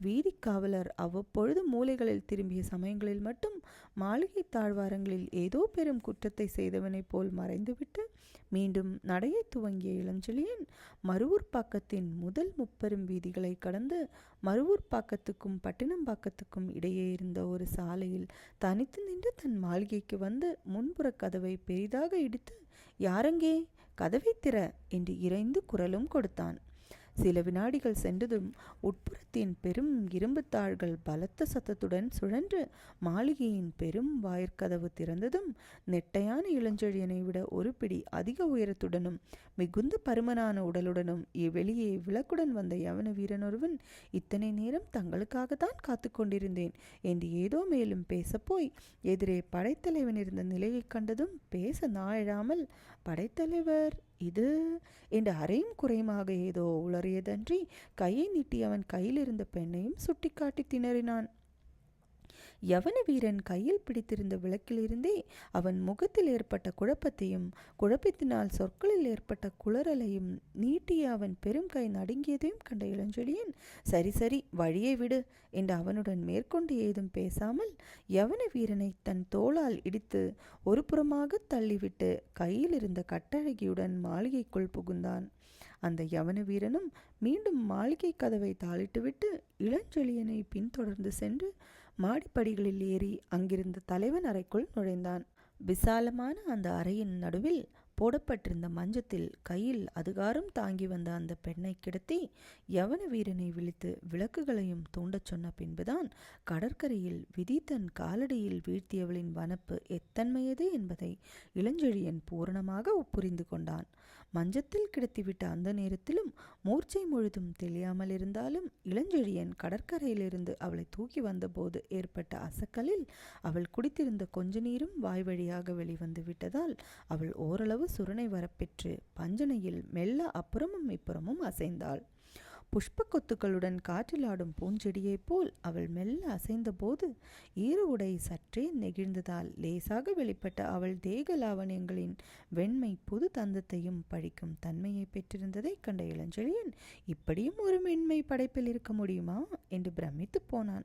வீதிக்காவலர் அவ்வப்பொழுது மூலைகளில் திரும்பிய சமயங்களில் மட்டும் மாளிகை தாழ்வாரங்களில் ஏதோ பெரும் குற்றத்தை செய்தவனைப் போல் மறைந்துவிட்டு மீண்டும் நடையை துவங்கிய இளஞ்செழியன் மருவூர்ப்பாக்கத்தின் முதல் முப்பெரும் வீதிகளை கடந்து மருவூர்ப்பாக்கத்துக்கும் பட்டினம்பாக்கத்துக்கும் இடையே இருந்த ஒரு சாலையில் தனித்து நின்று தன் மாளிகைக்கு வந்து முன்புற கதவை பெரிதாக இடித்து, "யாரங்கே? கதவை திற" என்று இரைந்து குரலும் கொடுத்தான். சில வினாடிகள் சென்றதும் உட்புறத்தின் பெரும் இரும்பு தாள்கள் பலத்த சத்தத்துடன் சுழன்று மாளிகையின் பெரும் வாயிற்கதவு திறந்ததும் நெட்டையான இளஞ்செழியனை விட ஒரு பிடி அதிக உயரத்துடனும் மிகுந்த பருமனான உடலுடனும் வெளியே விளக்குடன் வந்த யவன வீரனொருவன், "இத்தனை நேரம் தங்களுக்காகத்தான் காத்து கொண்டிருந்தேன்" என்று ஏதோ மேலும் பேசப்போய் எதிரே படைத்தலைவன் இருந்த நிலையை கண்டதும் பேச நாழாமல், "படைத்தலைவர் இது" என்று அரையும் குறையுமாக ஏதோ உளறியதன்றி கையை நீட்டி அவன் கையில் இருந்த பெண்ணையும் சுட்டிக்காட்டி திணறினான். யவன வீரன் கையில் பிடித்திருந்த விளக்கிலிருந்தே அவன் முகத்தில் ஏற்பட்ட குழப்பத்தையும் குழப்பத்தினால் சொற்களில் ஏற்பட்ட குளறலையும் நீட்டிய அவன் பெரும் கை நடுங்கியதையும் கண்ட இளஞ்செழியன், "சரி சரி, வழியை விடு" என்று அவனுடன் மேற்கொண்டு ஏதும் பேசாமல் யவன வீரனை தன் தோளால் இடித்து ஒரு புறமாக தள்ளிவிட்டு கையில் இருந்த கட்டழகியுடன் மாளிகைக்குள் புகுந்தான். அந்த யவன வீரனும் மீண்டும் மாளிகை கதவை தாளிட்டுவிட்டு இளஞ்செழியனை பின்தொடர்ந்து சென்று மாடிப்படிகளில் ஏறி அங்கிருந்த தலைவன் அறைக்குள் நுழைந்தான். விசாலமான அந்த அறையின் நடுவில் போடப்பட்டிருந்த மஞ்சத்தில் கையில் அதுகாரம் தாங்கி வந்த அந்த பெண்ணை கிடத்தி யவன வீரனை விழித்து விளக்குகளையும் தூண்டச் சொன்ன பின்புதான் கடற்கரையில் விதி தன் காலடியில் வீழ்த்தியவளின் வனப்பு எத்தன்மையது என்பதை இளஞ்செழியன் பூரணமாக புரிந்து கொண்டான். மஞ்சத்தில் கிடத்திவிட்ட அந்த நேரத்திலும் மூர்ச்சை முழுதும் தெளியாமல் இருந்தாலும் இளஞ்செழியன் கடற்கரையிலிருந்து அவளை தூக்கி வந்தபோது ஏற்பட்ட அசக்கலில் அவள் குடித்திருந்த கொஞ்ச நீரும் வாய் வழியாக வெளிவந்து விட்டதால் அவள் ஓரளவு சுரணை வரப்பெற்று பஞ்சனையில் மெல்ல அப்புறமும் இப்புறமும் அசைந்தாள். புஷ்ப கொத்துக்களுடன் காற்றிலாடும் பூஞ்செடியைப் போல் அவள் மெல்ல அசைந்த போது ஈர உடை சற்றே நெகிழ்ந்ததால் லேசாக வெளிப்பட்ட அவள் தேக லாவண்யங்களின் வெண்மை புது தந்தத்தையும் பழிக்கும் தன்மையை பெற்றிருந்ததை கண்ட இளஞ்செழியன், "இப்படியும் ஒரு மென்மை படைப்பில் இருக்க முடியுமா" என்று பிரமித்து போனான்.